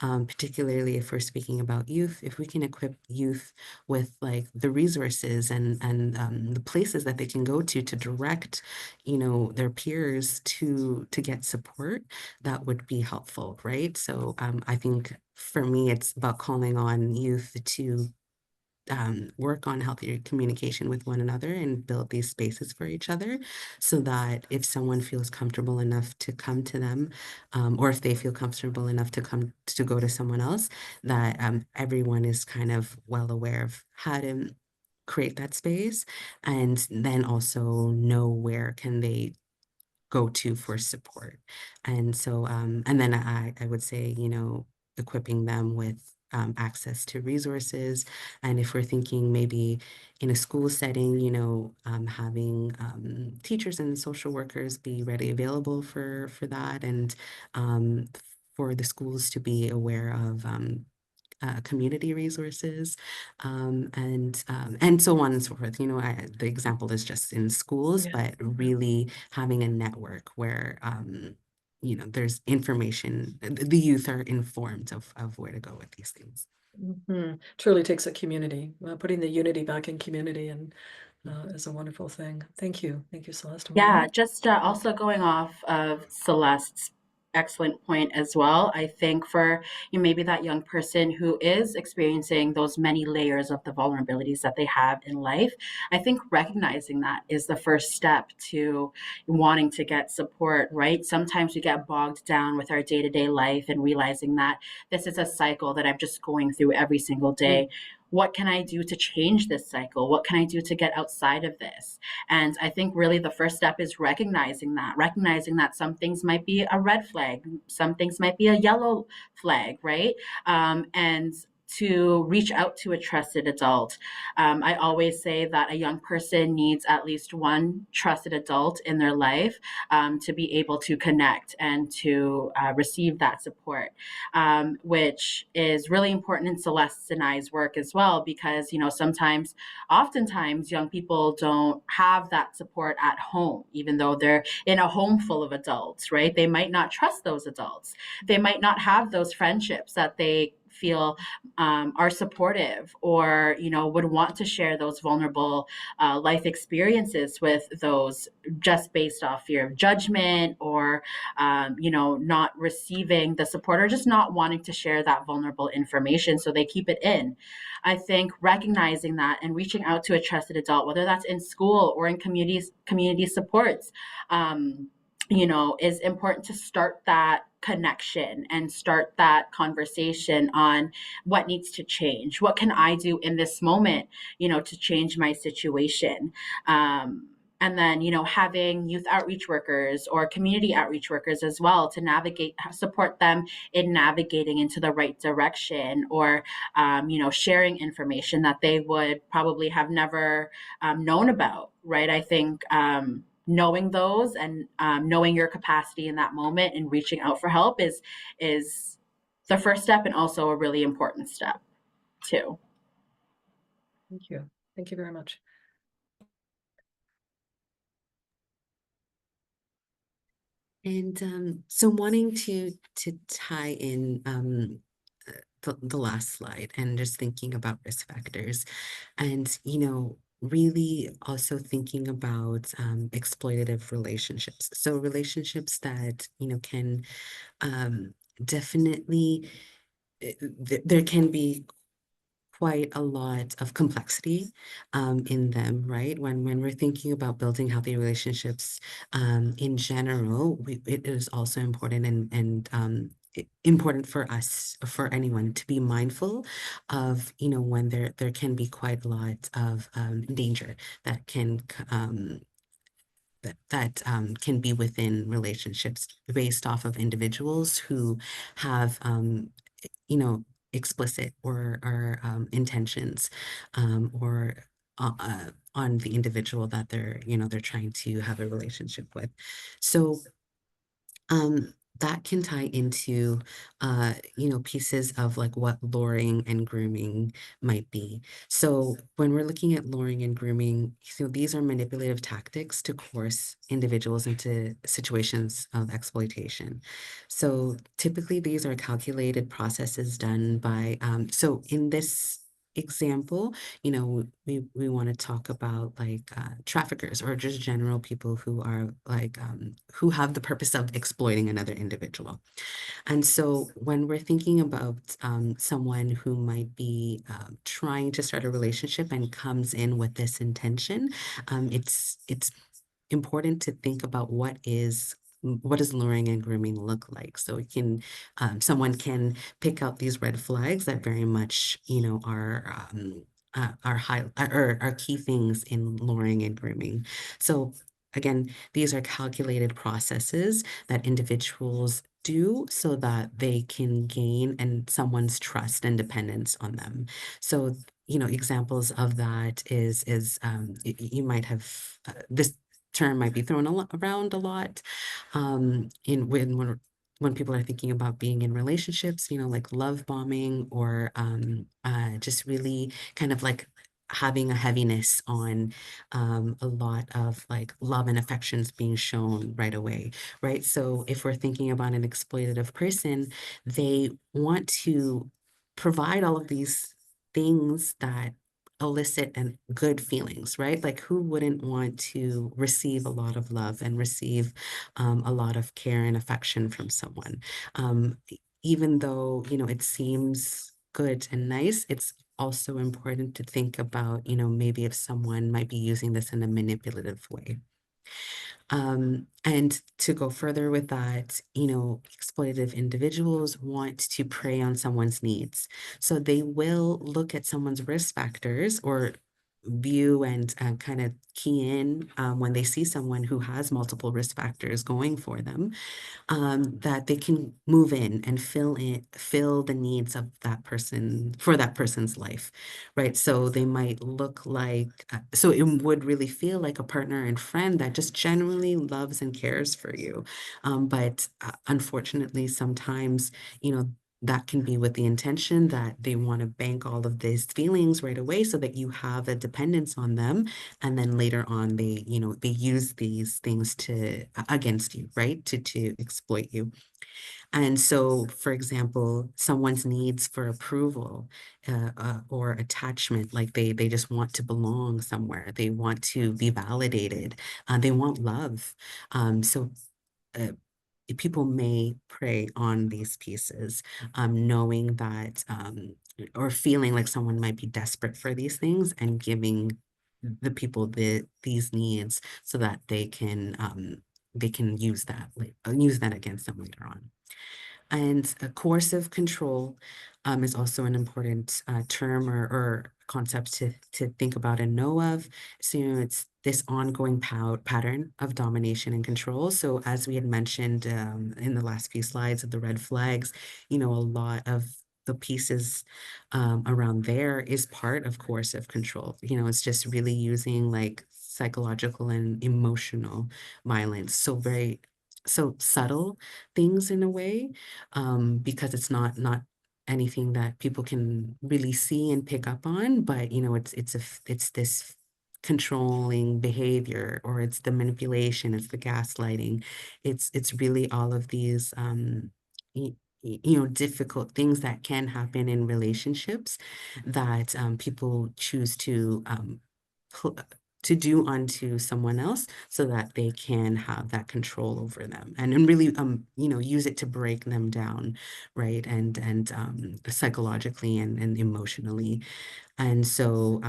particularly if we're speaking about youth, if we can equip youth with like the resources and the places that they can go to direct their peers to get support, that would be helpful, right? So I think for me it's about calling on youth to work on healthier communication with one another and build these spaces for each other, so that if someone feels comfortable enough to come to them, or if they feel comfortable enough to come to go to someone else, that everyone is kind of well aware of how to create that space, and then also know where can they go to for support. And so, and then I would say, equipping them with access to resources. And if we're thinking maybe in a school setting, having teachers and social workers be ready available for that, and for the schools to be aware of community resources, and so on and so forth. The example is just in schools, Yeah. but really having a network where there's information, the youth are informed of where to go with these things. Truly takes a community. Putting the unity back in community and is a wonderful thing. Thank you. Thank you, Celeste. Yeah, just also going off of Celeste's excellent point as well. I think for maybe that young person who is experiencing those many layers of the vulnerabilities that they have in life, I think recognizing that is the first step to wanting to get support, right? Sometimes we get bogged down with our day-to-day life and realizing that this is a cycle that I'm just going through every single day. What can I do to change this cycle? What can I do to get outside of this? And I think really the first step is recognizing that some things might be a red flag, some things might be a yellow flag, right? And to reach out to a trusted adult. I always say that a young person needs at least one trusted adult in their life to be able to connect and to receive that support, which is really important in Celeste and I's work as well, because, oftentimes young people don't have that support at home, even though they're in a home full of adults, right? They might not trust those adults. They might not have those friendships that they feel are supportive, or would want to share those vulnerable life experiences with those, just based off fear of judgment, or not receiving the support, or just not wanting to share that vulnerable information, so they keep it in. I think recognizing that and reaching out to a trusted adult, whether that's in school or in community supports, is important to start that connection and start that conversation on what needs to change. What can I do in this moment, to change my situation? And then, having youth outreach workers or community outreach workers as well to support them in navigating into the right direction, or, sharing information that they would probably have never known about, right? I think knowing those and knowing your capacity in that moment and reaching out for help is the first step, and also a really important step too. Thank you. Thank you very much. And so wanting to tie in the last slide and just thinking about risk factors, and really also thinking about exploitative relationships. So relationships that, can um, definitely, there can be quite a lot of complexity in them, right? When we're thinking about building healthy relationships in general, it is also important and important for us, for anyone, to be mindful of, when there can be quite a lot of danger that can be within relationships based off of individuals who have you know, explicit or intentions or on the individual that they're trying to have a relationship with. So that can tie into pieces of like what luring and grooming might be. So when we're looking at luring and grooming, so these are manipulative tactics to coerce individuals into situations of exploitation. So typically these are calculated processes done by so in this example, we want to talk about like traffickers or just general people who are like who have the purpose of exploiting another individual. And so when we're thinking about someone who might be trying to start a relationship and comes in with this intention, it's important to think about what does luring and grooming look like. So it can someone can pick out these red flags that very much are high are key things in luring and grooming. So again, these are calculated processes that individuals do so that they can gain and someone's trust and dependence on them. So examples of that is you might have this term might be thrown around a lot in when people are thinking about being in relationships, like love bombing or just really kind of like having a heaviness on a lot of like love and affections being shown right away, right? So if we're thinking about an exploitative person, they want to provide all of these things that elicit and good feelings, right? Like who wouldn't want to receive a lot of love and receive a lot of care and affection from someone? Even though, it seems good and nice, it's also important to think about, maybe if someone might be using this in a manipulative way. And to go further with that, exploitative individuals want to prey on someone's needs. So they will look at someone's risk factors or view and kind of key in when they see someone who has multiple risk factors going for them, that they can move in and fill the needs of that person for that person's life, right? So they might look like, so it would really feel like a partner and friend that just genuinely loves and cares for you. But unfortunately, sometimes, that can be with the intention that they want to bank all of these feelings right away so that you have a dependence on them. And then later on, they use these things against you, right? To exploit you. And so, for example, someone's needs for approval or attachment, like they just want to belong somewhere. They want to be validated. They want love. So people may prey on these pieces, knowing that or feeling like someone might be desperate for these things and giving the people these needs so that they can use that against them later on. And coercive control is also an important term or concept to think about and know of. So, it's this ongoing pattern of domination and control. So as we had mentioned in the last few slides of the red flags, a lot of the pieces around there is part of coercive control. It's just really using like psychological and emotional violence. So subtle things in a way, because it's not anything that people can really see and pick up on, but it's this controlling behavior, or it's the manipulation, it's the gaslighting, it's really all of these difficult things that can happen in relationships that people choose to to do unto someone else so that they can have that control over them, and really use it to break them down, right, and psychologically and emotionally. And so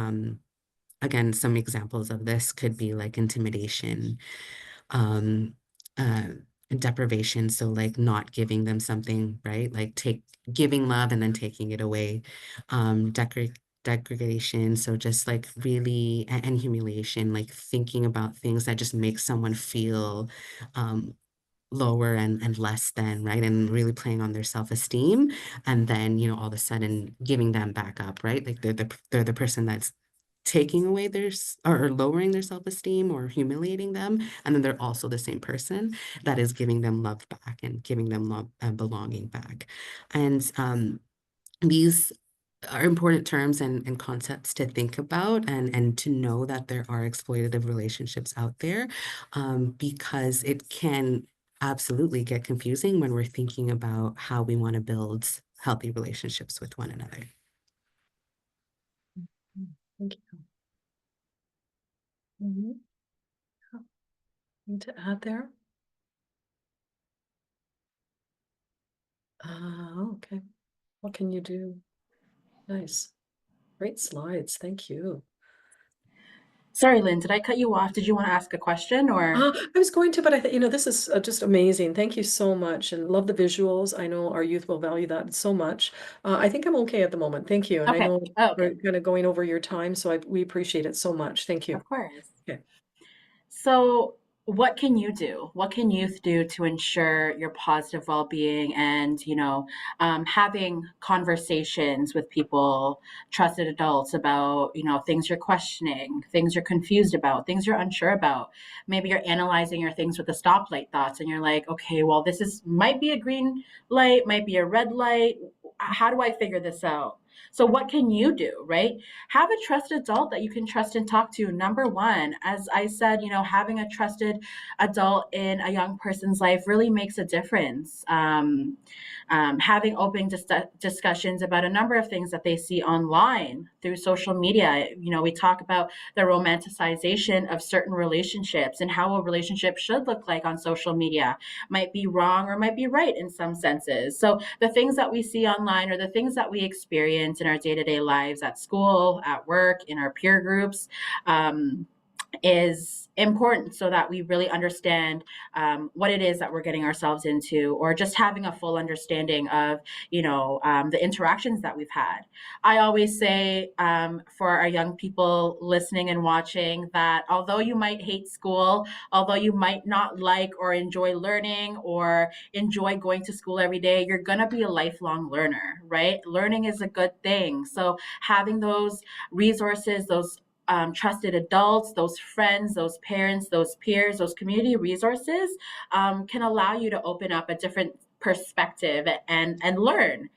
again, some examples of this could be like intimidation, um uh deprivation, so like not giving them something, right, like take giving love and then taking it away. Degradation, so just like really, and humiliation, like thinking about things that just make someone feel um lower and less than, right, and really playing on their self-esteem, and then all of a sudden giving them back up, right, like they're the person that's taking away or lowering their self-esteem or humiliating them, and then they're also the same person that is giving them love back and giving them love and belonging back. And these are important terms and concepts to think about, and to know that there are exploitative relationships out there, because it can absolutely get confusing when we're thinking about how we want to build healthy relationships with one another. Thank you. Need to add there? Okay. What can you do? Nice. Great slides. Thank you. Sorry, Lynn, did I cut you off? Did you want to ask a question or? I was going to, but I think, this is just amazing. Thank you so much, and love the visuals. I know our youth will value that so much. I think I'm okay at the moment. Thank you. And I Okay. know Oh, okay. we're kind of going over your time, so we appreciate it so much. Thank you. Of course. Okay. So, what can you do? What can youth do to ensure your positive well-being and, having conversations with people, trusted adults about, things you're questioning, things you're confused about, things you're unsure about. Maybe you're analyzing your things with the stoplight thoughts and you're like, okay, well, might be a green light, might be a red light. How do I figure this out? So what can you do, right? Have a trusted adult that you can trust and talk to. Number one, as I said, having a trusted adult in a young person's life really makes a difference. Having open discussions about a number of things that they see online through social media. We talk about the romanticization of certain relationships and how a relationship should look like on social media. Might be wrong or might be right in some senses. So the things that we see online are the things that we experience in our day-to-day lives at school, at work, in our peer groups. Is important so that we really understand what it is that we're getting ourselves into, or just having a full understanding of, the interactions that we've had. I always say for our young people listening and watching that although you might hate school, although you might not like or enjoy learning or enjoy going to school every day, you're going to be a lifelong learner, right? Learning is a good thing. So having those resources, those trusted adults, those friends, those parents, those peers, those community resources can allow you to open up a different perspective and learn.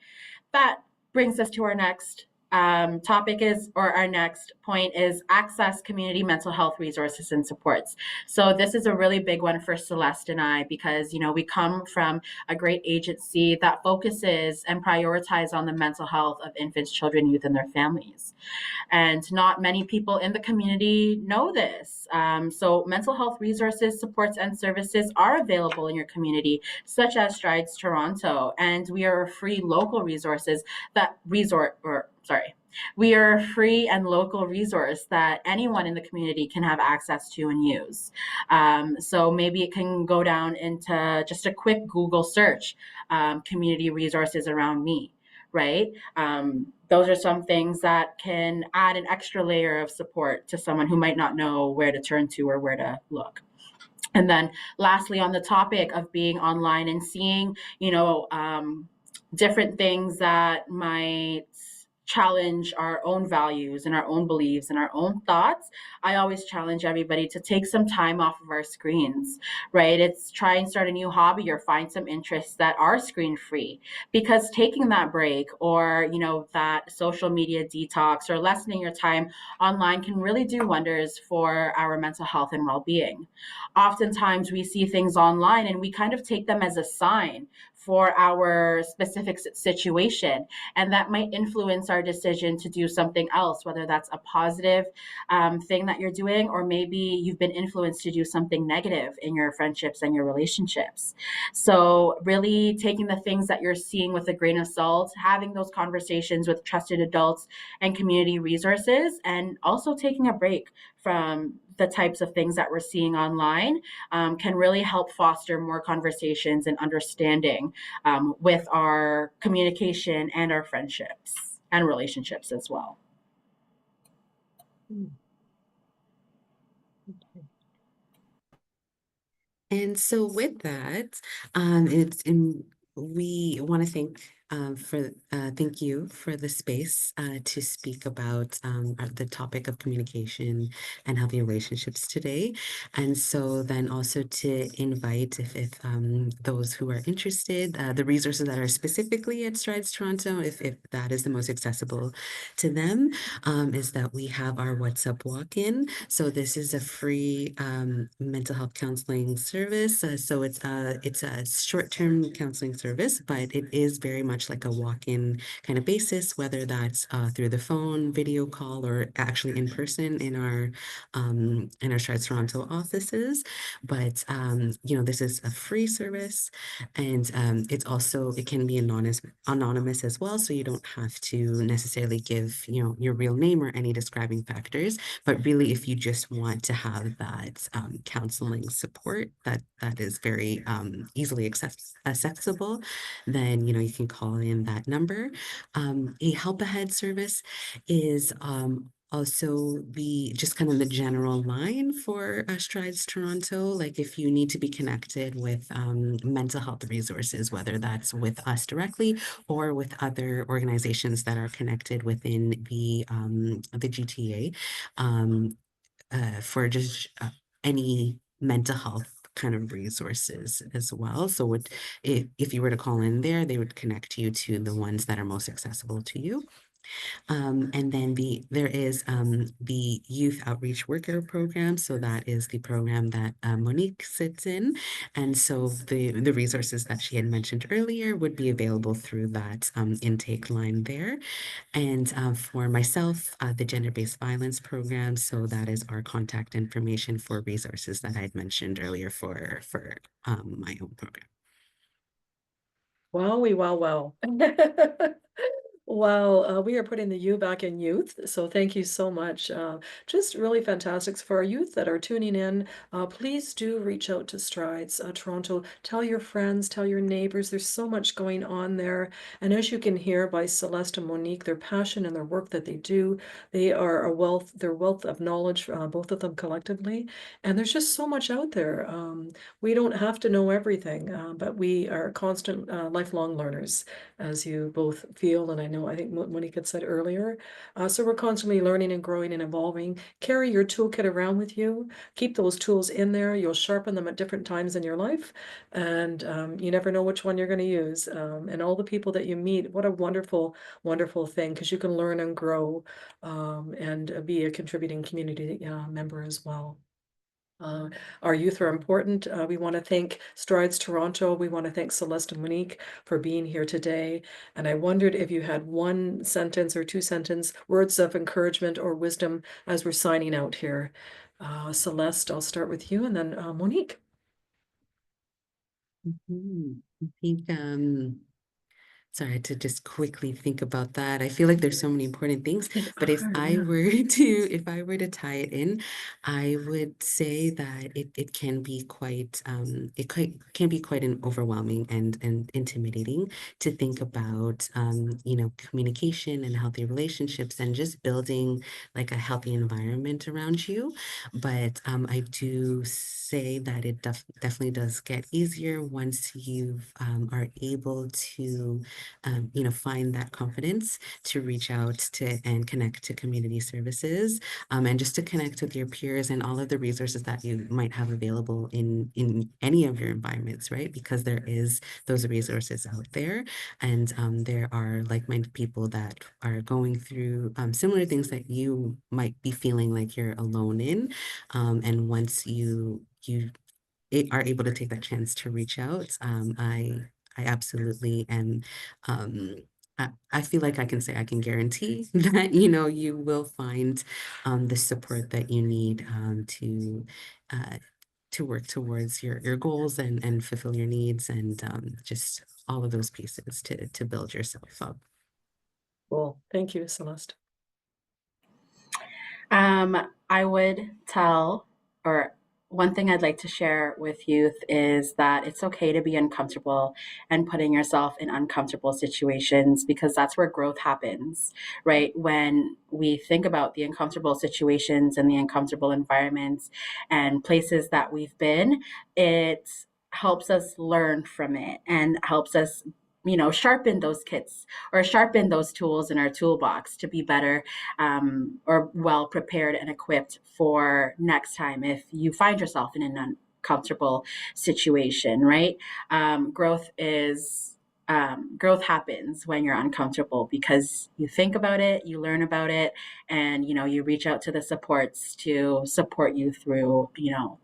That brings us to our next our next point is access community mental health resources and supports. So this is a really big one for Celeste and I, because we come from a great agency that focuses and prioritizes on the mental health of infants, children, youth, and their families. And not many people in the community know this. So mental health resources, supports, and services are available in your community, such as Strides Toronto. And we are free local resources we are a free and local resource that anyone in the community can have access to and use. So maybe it can go down into just a quick Google search, community resources around me, right? Those are some things that can add an extra layer of support to someone who might not know where to turn to or where to look. And then lastly, on the topic of being online and seeing, different things that might challenge our own values and our own beliefs and our own thoughts, I always challenge everybody to take some time off of our screens, right? It's try and start a new hobby or find some interests that are screen free, because taking that break or, that social media detox or lessening your time online can really do wonders for our mental health and well-being. Oftentimes we see things online and we kind of take them as a sign for our specific situation. And that might influence our decision to do something else, whether that's a positive thing that you're doing, or maybe you've been influenced to do something negative in your friendships and your relationships. So, really taking the things that you're seeing with a grain of salt, having those conversations with trusted adults and community resources, and also taking a break from the types of things that we're seeing online can really help foster more conversations and understanding with our communication and our friendships and relationships as well. And so with that, we want to thank you for the space to speak about the topic of communication and healthy relationships today. And so then also to invite if those who are interested, the resources that are specifically at Strides Toronto, if that is the most accessible to them, is that we have our What's Up walk-in. So this is a free mental health counseling service. So it's a short-term counseling service, but it is very much like a walk-in kind of basis, whether that's through the phone, video call, or actually in person in our Strides Toronto offices. But this is a free service, and it can be anonymous as well, so you don't have to necessarily give your real name or any describing factors. But really, if you just want to have that counseling support that is very easily accessible, then you can call in that number. A help ahead service is also just kind of the general line for Strides Toronto. Like if you need to be connected with mental health resources, whether that's with us directly or with other organizations that are connected within the GTA, for just any mental health kind of resources as well. So if you were to call in there, they would connect you to the ones that are most accessible to you. And then there is the Youth Outreach Worker Program. So that is the program that Monique sits in. And so the resources that she had mentioned earlier would be available through that intake line there. And for myself, the gender-based violence program. So that is our contact information for resources that I'd mentioned earlier for my own program. Wowie, wow, wow. Wow, we are putting the U back in youth, so thank you so much. Just really fantastic. For our youth that are tuning in, please do reach out to Strides Toronto. Tell your friends, tell your neighbors. There's so much going on there. And as you can hear by Celeste and Monique, their passion and their work that they do, they are their wealth of knowledge, both of them collectively. And there's just so much out there. We don't have to know everything, but we are constant lifelong learners, as you both feel, and I think Monique had said earlier. So we're constantly learning and growing and evolving. Carry your toolkit around with you. Keep those tools in there. You'll sharpen them at different times in your life, and you never know which one you're going to use. And all the people that you meet, what a wonderful, wonderful thing, because you can learn and grow and be a contributing community member as well. Our youth are important. We want to thank Strides Toronto. We want to thank Celeste and Monique for being here today. And I wondered if you had one sentence or two sentence words of encouragement or wisdom as we're signing out here. Celeste, I'll start with you, and then Monique. I think sorry to just quickly think about that. I feel like there's so many important things, but if I were to tie it in, I would say that it can be quite can be quite an overwhelming and intimidating to think about communication and healthy relationships and just building like a healthy environment around you. But I do say that it definitely does get easier once you are able to find that confidence to reach out to and connect to community services, and just to connect with your peers and all of the resources that you might have available in any of your environments, right? Because there is those resources out there, and there are like-minded people that are going through similar things that you might be feeling like you're alone in, and once you are able to take that chance to reach out, I absolutely am. I feel like I can say I can guarantee that, you know, you will find the support that you need uh, to work towards your goals and fulfill your needs and just all of those pieces to build yourself up. Cool. Thank you, Celeste. I would tell, or one thing I'd like to share with youth is that it's okay to be uncomfortable and putting yourself in uncomfortable situations because that's where growth happens, right? When we think about the uncomfortable situations and the uncomfortable environments and places that we've been, it helps us learn from it and helps us, sharpen those kits or sharpen those tools in our toolbox to be better or well prepared and equipped for next time if you find yourself in an uncomfortable situation, right? Growth is growth happens when you're uncomfortable because you think about it, you learn about it, and you reach out to the supports to support you through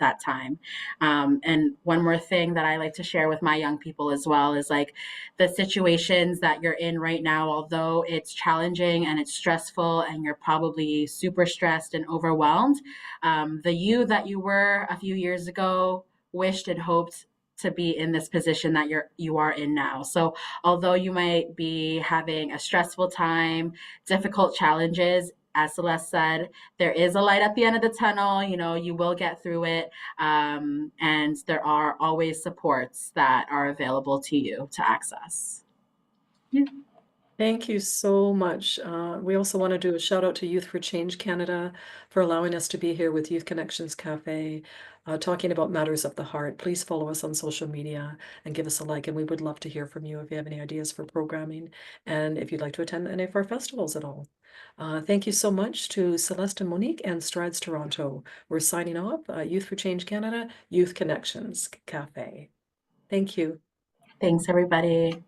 that time. And one more thing that I like to share with my young people as well is like the situations that you're in right now, although it's challenging and it's stressful and you're probably super stressed and overwhelmed, the you that you were a few years ago wished and hoped to be in this position that you are in now. So although you might be having a stressful time, difficult challenges, as Celeste said, there is a light at the end of the tunnel. You will get through it. And there are always supports that are available to you to access. Yeah. Thank you so much. We also want to do a shout out to Youth for Change Canada for allowing us to be here with Youth Connections Cafe, talking about matters of the heart. Please follow us on social media and give us a like, and we would love to hear from you if you have any ideas for programming and if you'd like to attend any of our festivals at all. Thank you so much to Celeste and Monique and Strides Toronto. We're signing off. Youth for Change Canada, Youth Connections Cafe. Thank you. Thanks, everybody.